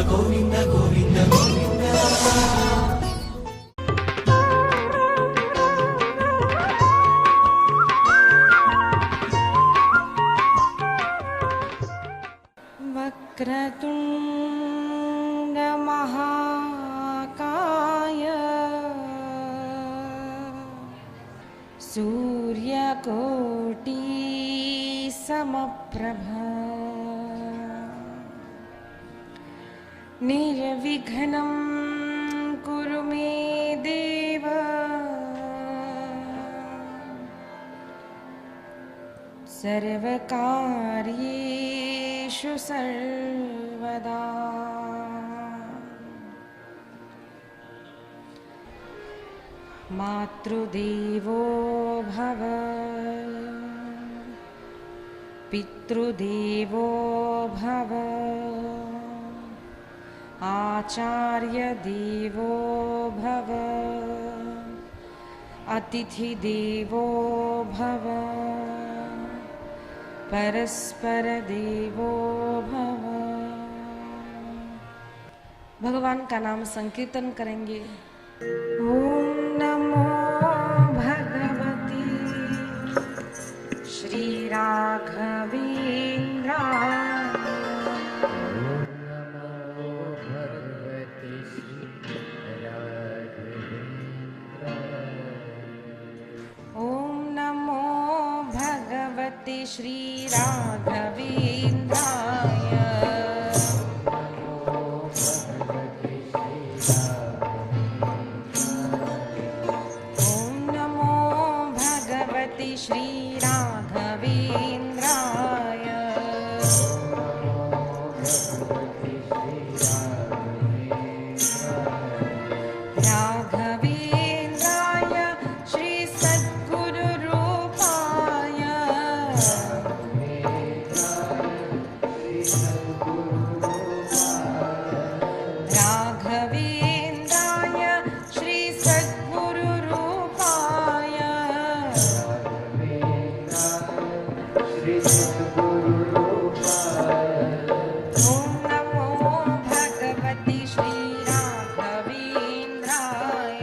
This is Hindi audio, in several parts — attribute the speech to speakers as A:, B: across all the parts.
A: ಗೋವಿಂದ ಗೋವಿಂದ ಗೋವಿಂದ.
B: ವಕ್ರತುಂಡ ಮಹಾಕಾಯ ಸೂರ್ಯಕೋಟಿ ಸಮಪ್ರಭ ನಿರ್ವಿಘ್ನಂ ಕುರು ಮೇ ದೇವ ಸರ್ವಕಾರ್ಯೇಷು ಸರ್ವದಾ. ಮಾತೃದೇವೋ ಭವ ಪಿತೃದೇವೋ ಭವ ಆಚಾರ್ಯ ದೇವೋ ಭವ ಅತಿಥಿ ದೇವೋ ಭವ परस्पर देवो भव. भगवान का नाम संकीर्तन करेंगे. ओम नमो भगवती श्री राघवेंद्राय. ओम नमो भगवते श्री राघवेंद्राय. ओम नमो भगवते श्री राघवेंद्राय. राघवेंद्राय श्री सद्गुरु रूपाय. राघवेंद्राय श्री सद्गुरु रूपाय. ओम नमो भगवते श्री राघवेंद्राय.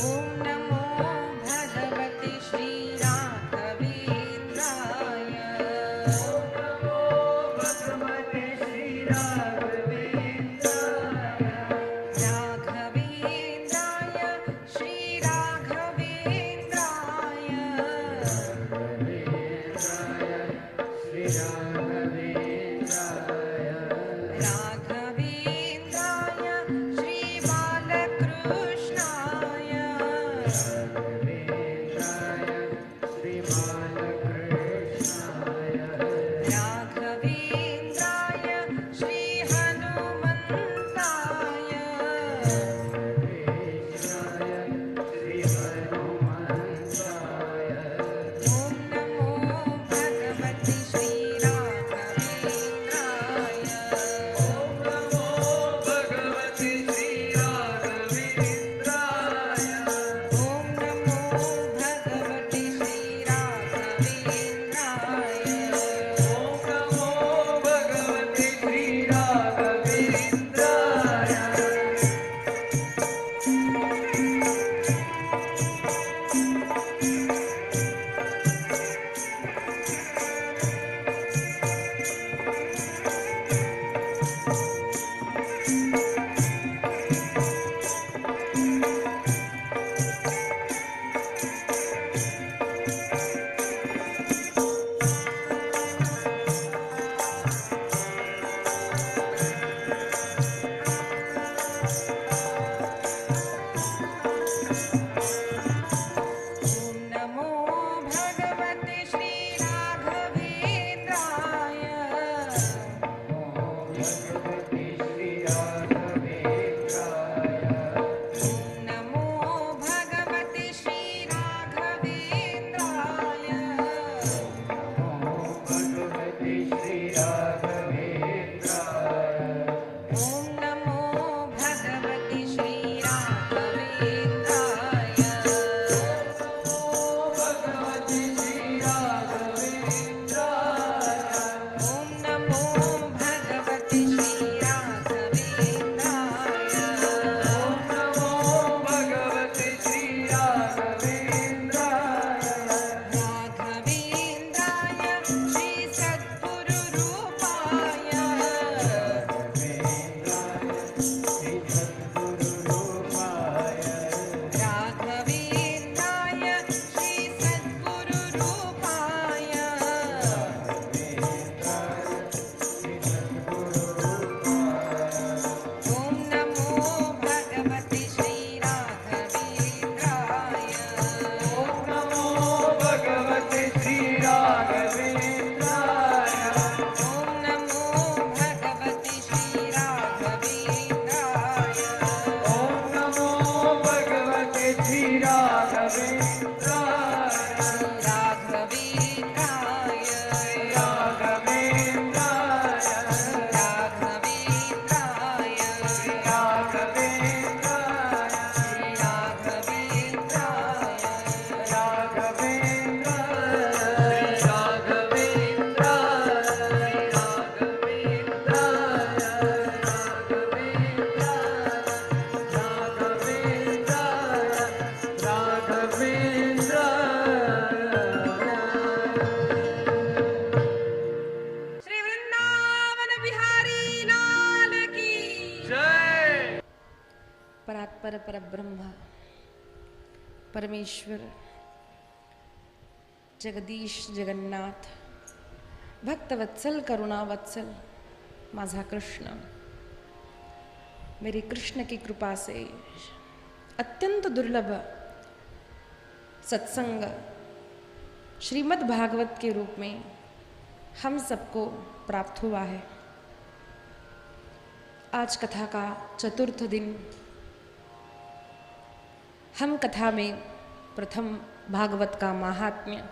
B: ओम नमो भगवते श्री राघवेंद्राय. राघवेंद्राय श्री राघवेंद्राय. राघवेंद्राय श्री बालकृष्णाय. राघवेंद्राय श्री हनुमन्ताय. ओम नमो भगवते श्री
C: साकार परब्रह्म परमेश्वर जगदीश जगन्नाथ भक्तवत्सल करुणावत्सल माझा कृष्ण, मेरी कृष्ण की कृपा से अत्यंत दुर्लभ सत्संग श्रीमद् भागवत के रूप में हम सबको प्राप्त हुआ है। आज कथा का चतुर्थ दिन। हम कथा में प्रथम भागवत का महात्म्य,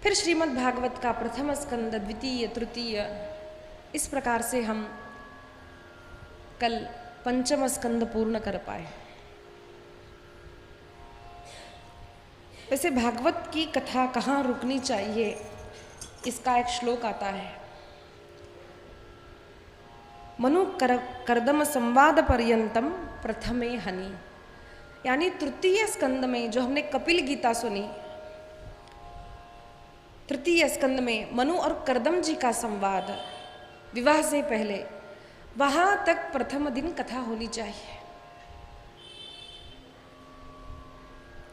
C: फिर श्रीमद् भागवत का प्रथम स्कंद, द्वितीय, तृतीय, इस प्रकार से हम कल पंचम स्कंद पूर्ण कर पाए। वैसे भागवत की कथा कहाँ रुकनी चाहिए, इसका एक श्लोक आता है, मनु कर्दम संवाद पर्यंतम प्रथमे हनि। यानी तृतीय स्कंद में जो हमने कपिल गीता सुनी, तृतीय स्कंद में मनु और कर्दम जी का संवाद विवाह से पहले, वहां तक प्रथम दिन कथा होनी चाहिए।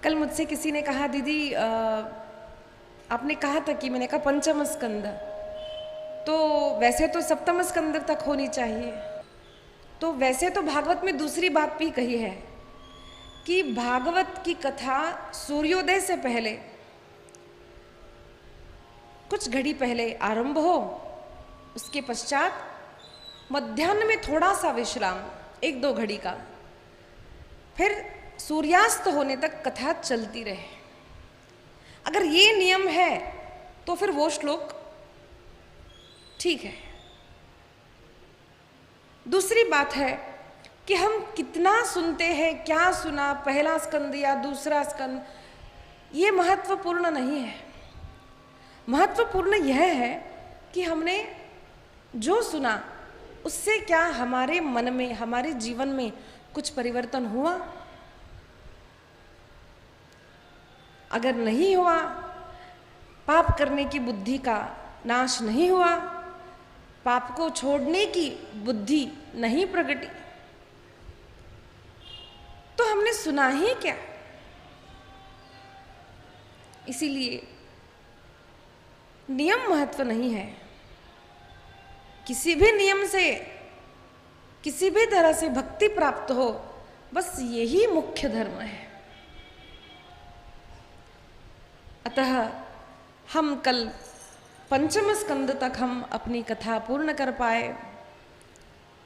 C: कल मुझसे किसी ने कहा, दीदी आपने कहा था कि, मैंने कहा पंचम स्कंद, तो वैसे तो सप्तम स्कंद तक होनी चाहिए। तो वैसे तो भागवत में दूसरी बात भी कही है कि भागवत की कथा सूर्योदय से पहले कुछ घड़ी पहले आरंभ हो, उसके पश्चात मध्याह्न में थोड़ा सा विश्राम, 1-2 घड़ी का, फिर सूर्यास्त होने तक कथा चलती रहे। अगर ये नियम है तो फिर वो श्लोक ठीक है। दूसरी बात है कि हम कितना सुनते हैं, क्या सुना, पहला स्कंद या दूसरा स्कंद, ये महत्वपूर्ण नहीं है। महत्वपूर्ण यह है कि हमने जो सुना उससे क्या हमारे मन में, हमारे जीवन में कुछ परिवर्तन हुआ। अगर नहीं हुआ, पाप करने की बुद्धि का नाश नहीं हुआ, पाप को छोड़ने की बुद्धि नहीं प्रगटी, तो हमने सुना ही क्या। इसीलिए नियम महत्व नहीं है। किसी भी नियम से, किसी भी तरह से भक्ति प्राप्त हो, बस यही मुख्य धर्म है। अतः हम कल पंचम स्कंद तक हम अपनी कथा पूर्ण कर पाए।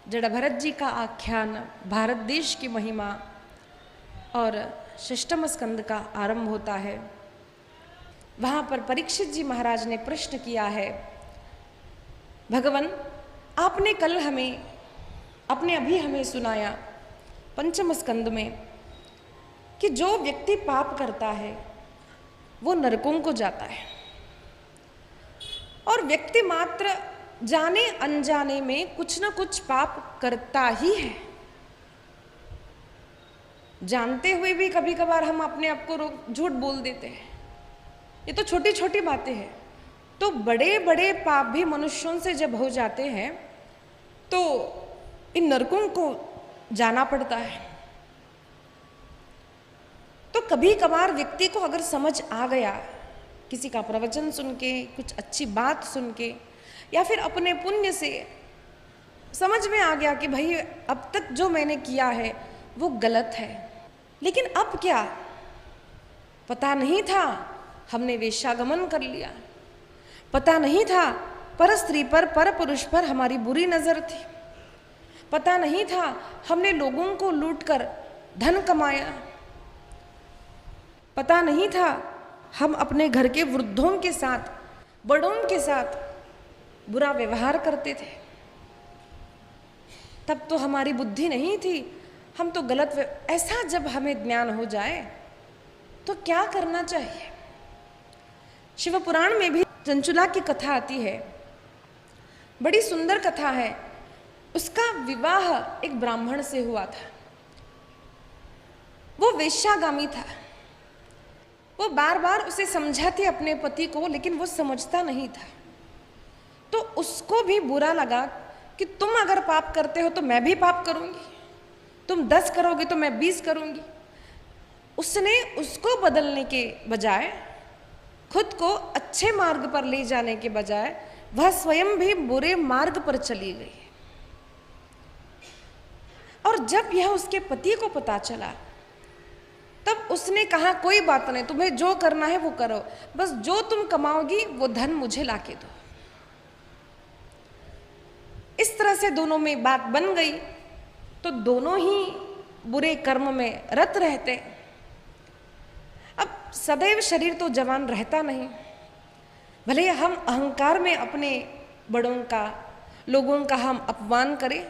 C: जड़ भरत जी का आख्यान, भारत देश की महिमा, और षष्ठम स्कंद का आरंभ होता है। वहाँ पर परीक्षित जी महाराज ने प्रश्न किया है, भगवान आपने कल हमें, आपने अभी हमें सुनाया पंचम स्कंद में कि जो व्यक्ति पाप करता है वो नरकों को जाता है, और व्यक्ति मात्र जाने अनजाने में कुछ न कुछ पाप करता ही है। जानते हुए भी कभी कभार हम अपने आप को झूठ बोल देते हैं। ये तो छोटी छोटी बातें हैं। तो बड़े बड़े पाप भी मनुष्यों से जब हो जाते हैं तो इन नरकों को जाना पड़ता है। तो कभी कभार व्यक्ति को अगर समझ आ गया, किसी का प्रवचन सुन के, कुछ अच्छी बात सुन के, या फिर अपने पुण्य से समझ में आ गया कि भाई अब तक जो मैंने किया है वो गलत है, लेकिन अब क्या, पता नहीं था हमने वेश्यागमन कर लिया, पता नहीं था पर स्त्री पर, पर पुरुष पर हमारी बुरी नजर थी, पता नहीं था हमने लोगों को लूटकर धन कमाया, पता नहीं था हम अपने घर के वृद्धों के साथ, बड़ों के साथ बुरा व्यवहार करते थे। तब तो हमारी बुद्धि नहीं थी, हम तो गलत ऐसा जब हमें ज्ञान हो जाए तो क्या करना चाहिए। शिव पुराण में भी चंचुला की कथा आती है, बड़ी सुंदर कथा है। उसका विवाह एक ब्राह्मण से हुआ था। वो वेश्यागामी था। वो बार बार उसे समझाती अपने पति को, लेकिन वो समझता नहीं था। तो उसको भी बुरा लगा कि तुम अगर पाप करते हो तो मैं भी पाप करूंगी, तुम 10 करोगे तो मैं 20 करूंगी। उसने उसको बदलने के बजाय, खुद को अच्छे मार्ग पर ले जाने के बजाय, वह स्वयं भी बुरे मार्ग पर चली गई। और जब यह उसके पति को पता चला, तब उसने कहा कोई बात नहीं, तुम्हें जो करना है वो करो, बस जो तुम कमाओगी वो धन मुझे लाके दो। इस तरह से दोनों में बात बन गई, तो दोनों ही बुरे कर्म में रत रहते। अब सदैव शरीर तो जवान रहता नहीं, भले हम अहंकार में अपने बड़ों का, लोगों का हम अपमान करें।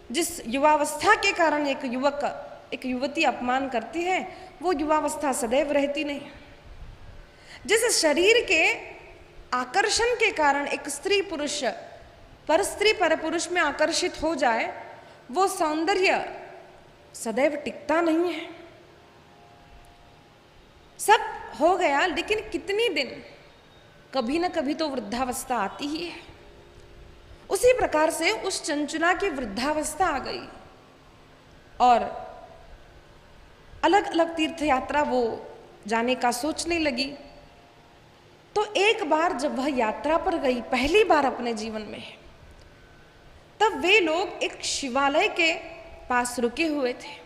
C: जिस युवावस्था के कारण एक युवक, एक युवती अपमान करती है, वो युवावस्था सदैव रहती नहीं। जिस शरीर के आकर्षण के कारण एक स्त्री पुरुष पर स्त्री पर पुरुष में आकर्षित हो जाए, वो सौंदर्य सदैव टिकता नहीं है। सब हो गया, लेकिन कितनी दिन, कभी ना कभी तो वृद्धावस्था आती ही है। उसी प्रकार से उस चंचुला की वृद्धावस्था आ गई और अलग अलग तीर्थ यात्रा वो जाने का सोचने लगी। तो एक बार जब वह यात्रा पर गई, पहली बार अपने जीवन में, तब वे लोग एक शिवालय के पास रुके हुए थे।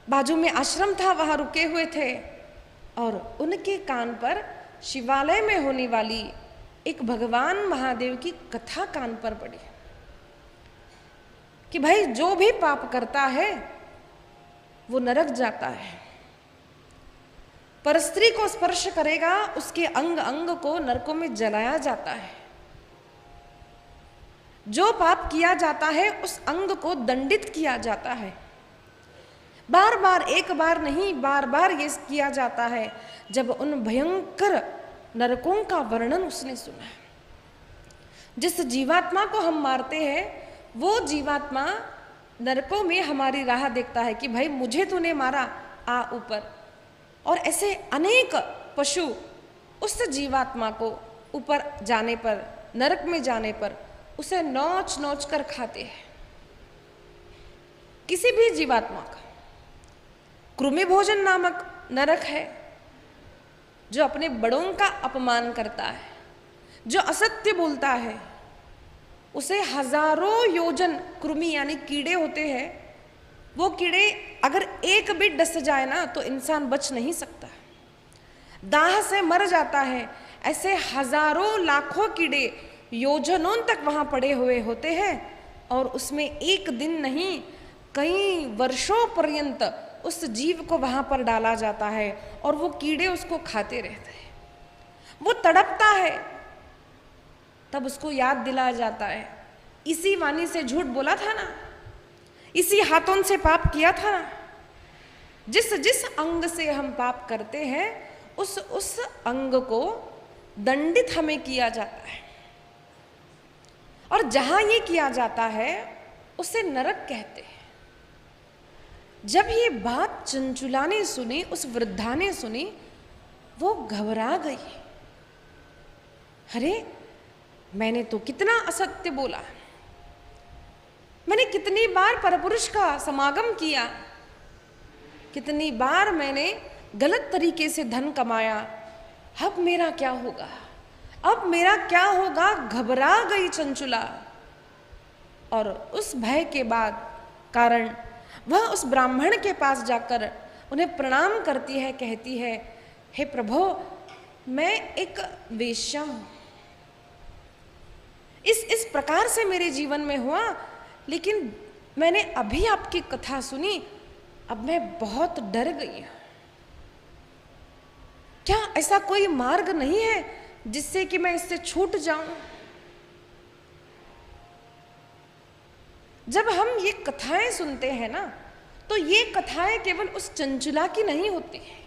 C: बाजू में आश्रम था, वहां रुके हुए थे और उनके कान पर शिवालय में होने वाली एक भगवान महादेव की कथा कान पर पड़ी कि भाई जो भी पाप करता है वो नरक जाता है, पर स्त्री को स्पर्श करेगा उसके अंग अंग को नरकों में जलाया जाता है। जो पाप किया जाता है उस अंग को दंडित किया जाता है। बार बार, एक बार नहीं, बार बार ये किया जाता है। जब उन भयंकर नरकों का वर्णन उसने सुना, जिस जीवात्मा को हम मारते हैं वो जीवात्मा नरकों में हमारी राह देखता है कि भाई मुझे तूने मारा, आ ऊपर। और ऐसे अनेक पशु उस जीवात्मा को ऊपर जाने पर, नरक में जाने पर उसे नोच नोच कर खाते हैं। किसी भी जीवात्मा का कृमि भोजन नामक नरक है, जो अपने बड़ों का अपमान करता है, जो असत्य बोलता है, उसे हजारों योजन कृमि यानी कीड़े होते हैं, वो कीड़े अगर एक भी डस जाए ना तो इंसान बच नहीं सकता, दाह से मर जाता है। ऐसे हजारों लाखों कीड़े योजनों तक वहां पड़े हुए होते हैं और उसमें एक दिन नहीं, कई वर्षों पर्यंत उस जीव को वहां पर डाला जाता है और वो कीड़े उसको खाते रहते हैं। वो तड़पता है, तब उसको याद दिलाया जाता है, इसी वाणी से झूठ बोला था ना, इसी हाथों से पाप किया था ना। जिस जिस अंग से हम पाप करते हैं उस अंग को दंडित हमें किया जाता है, और जहां ये किया जाता है उसे नरक कहते हैं। जब ये बात चंचुला ने सुनी, उस वृद्धा ने सुनी, वो घबरा गई। अरे मैंने तो कितना असत्य बोला, मैंने कितनी बार परपुरुष का समागम किया, कितनी बार मैंने गलत तरीके से धन कमाया, अब मेरा क्या होगा, अब मेरा क्या होगा। घबरा गई चंचुला और उस भय के बाद कारण वह उस ब्राह्मण के पास जाकर उन्हें प्रणाम करती है, कहती है, हे प्रभु मैं एक वेश्या हूं, इस प्रकार से मेरे जीवन में हुआ, लेकिन मैंने अभी आपकी कथा सुनी, अब मैं बहुत डर गई हूं। क्या ऐसा कोई मार्ग नहीं है जिससे कि मैं इससे छूट जाऊं? जब हम ये कथाएं सुनते हैं ना, तो ये कथाएं केवल उस चंचुला की नहीं होती है,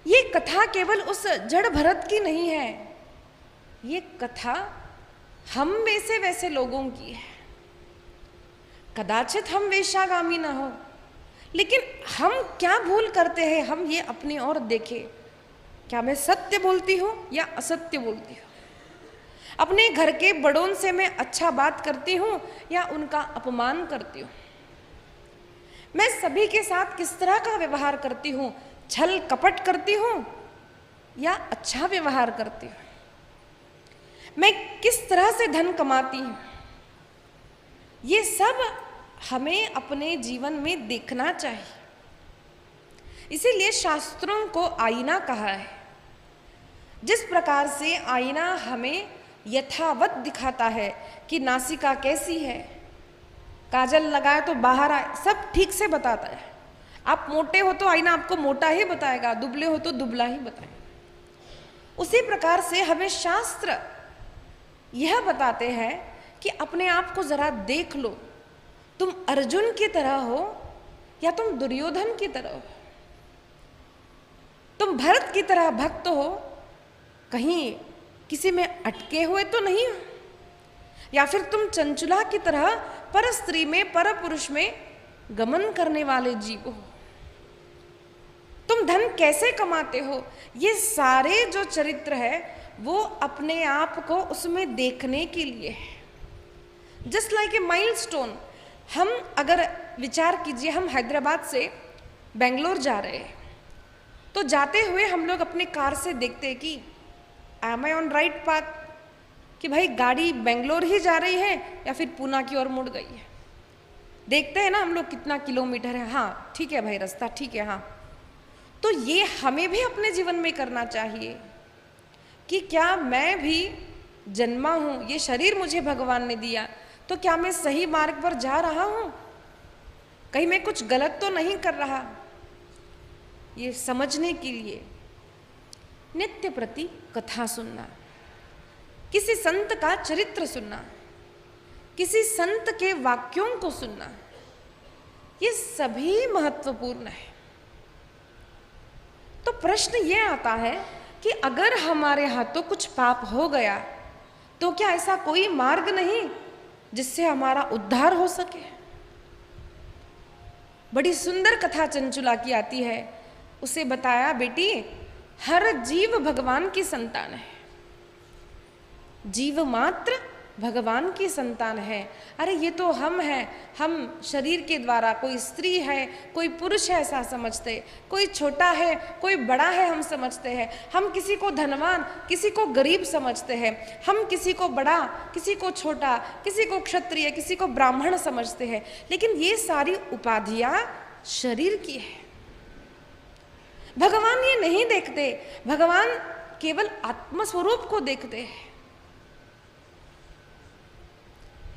C: ये कथा केवल उस जड़ भरत की नहीं है, ये कथा हम में से वैसे लोगों की है। कदाचित हम वेश्यागामी ना हो, लेकिन हम क्या भूल करते हैं, हम ये अपनी ओर देखें, क्या मैं सत्य बोलती हूँ या असत्य बोलती हूँ? अपने घर के बड़ों से मैं अच्छा बात करती हूँ या उनका अपमान करती हूँ? मैं सभी के साथ किस तरह का व्यवहार करती हूँ? छल कपट करती हूँ या अच्छा व्यवहार करती हूँ? मैं किस तरह से धन कमाती हूँ? ये सब हमें अपने जीवन में देखना चाहिए। इसीलिए शास्त्रों को आईना कहा है। जिस प्रकार से आईना हमें यथावत दिखाता है कि नासिका कैसी है, काजल लगाए तो बाहर आए, सब ठीक से बताता है। आप मोटे हो तो आईना आपको मोटा ही बताएगा, दुबले हो तो दुबला ही बताएगा। उसी प्रकार से हमें शास्त्र यह बताते हैं कि अपने आप को जरा देख लो, तुम अर्जुन की तरह हो या तुम दुर्योधन की तरह हो, तुम भरत की तरह भक्त हो, कहीं किसी में अटके हुए तो नहीं हो, या फिर तुम चंचुला की तरह पर स्त्री में पर पुरुष में गमन करने वाले जीव हो। तुम धन कैसे कमाते हो, ये सारे जो चरित्र है वो अपने आप को उसमें देखने के लिए है। Just like a milestone. हम अगर विचार कीजिए, हम हैदराबाद से बेंगलोर जा रहे हैं, तो जाते हुए हम लोग अपने कार से देखते हैं कि am I on right path, कि भाई गाड़ी बेंगलोर ही जा रही है या फिर पूना की ओर मुड़ गई है। देखते हैं ना हम लोग कितना किलोमीटर है, हाँ ठीक है भाई रास्ता ठीक है। हाँ, तो ये हमें भी अपने जीवन में करना चाहिए कि क्या मैं भी जन्मा हूँ, ये शरीर मुझे भगवान ने दिया, तो क्या मैं सही मार्ग पर जा रहा हूँ, कहीं मैं कुछ गलत तो नहीं कर रहा। ये समझने के लिए नित्य प्रति कथा सुनना, किसी संत का चरित्र सुनना, किसी संत के वाक्यों को सुनना, ये सभी महत्वपूर्ण है। तो प्रश्न ये आता है कि अगर हमारे हाथों कुछ पाप हो गया तो क्या ऐसा कोई मार्ग नहीं जिससे हमारा उद्धार हो सके? बड़ी सुंदर कथा चंचुला की आती है। उसे बताया, बेटी हर जीव भगवान की संतान है, जीव मात्र भगवान की संतान है। अरे ये तो हम हैं, हम शरीर के द्वारा, कोई स्त्री है कोई पुरुष है ऐसा समझते, कोई छोटा है कोई बड़ा है हम समझते हैं, हम किसी को धनवान किसी को गरीब समझते हैं, हम किसी को बड़ा किसी को छोटा, किसी को क्षत्रिय किसी को ब्राह्मण समझते हैं। लेकिन ये सारी उपाधियां शरीर की है। भगवान ये नहीं देखते, भगवान केवल आत्मस्वरूप को देखते हैं।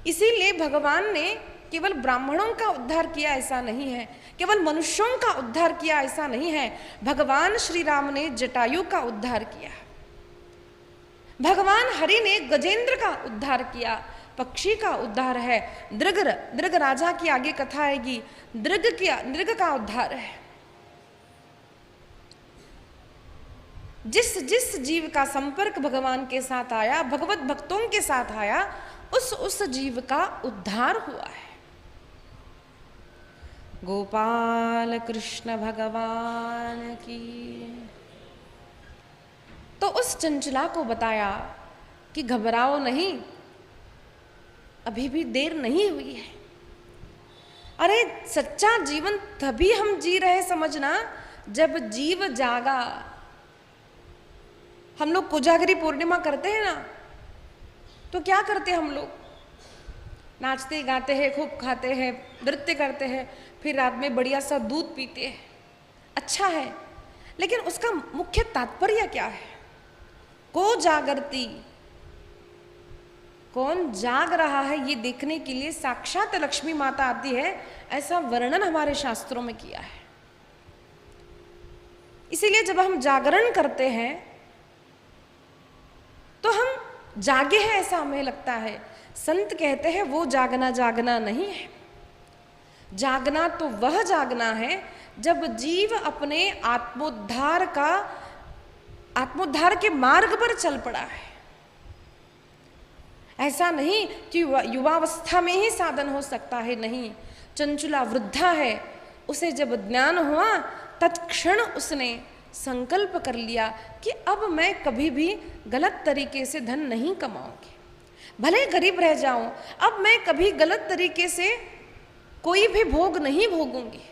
C: इसीलिए भगवान ने केवल ब्राह्मणों का उद्धार किया ऐसा नहीं है, केवल मनुष्यों का उद्धार किया ऐसा नहीं है। भगवान श्री राम ने जटायु का उद्धार किया, भगवान हरि ने गजेंद्र का उद्धार किया, पक्षी का उद्धार है। दृग राजा की आगे कथा आएगी, दृग का उद्धार है। जिस जिस जीव का संपर्क भगवान के साथ आया, भगवत भक्तों के साथ आया, उस जीव का उद्धार हुआ है। गोपाल कृष्ण भगवान की। तो उस चंचला को बताया कि घबराओ नहीं, अभी भी देर नहीं हुई है। अरे सच्चा जीवन तभी हम जी रहे समझना जब जीव जागा। हम लोग कोजागरी पूर्णिमा करते हैं ना, तो क्या करते हैं हम लोग? नाचते गाते हैं, खूब खाते हैं, नृत्य करते हैं, फिर रात में बढ़िया सा दूध पीते हैं। अच्छा है, लेकिन उसका मुख्य तात्पर्य क्या है? को जागरती, कौन जाग रहा है ये देखने के लिए साक्षात लक्ष्मी माता आती है, ऐसा वर्णन हमारे शास्त्रों में किया है। इसीलिए जब हम जागरण करते हैं तो हम जागे हैं ऐसा हमें लगता है। संत कहते हैं वो जागना जागना नहीं है, जागना तो वह जागना है जब जीव अपने आत्मोद्धार के मार्ग पर चल पड़ा है। ऐसा नहीं कि युवावस्था में ही साधन हो सकता है, नहीं। चंचुला वृद्धा है, उसे जब ज्ञान हुआ तत्क्षण उसने संकल्प कर लिया कि अब मैं कभी भी गलत तरीके से धन नहीं कमाऊंगी। भले गरीब रह जाऊं, अब मैं कभी गलत तरीके से कोई भी भोग नहीं भोगूंगी।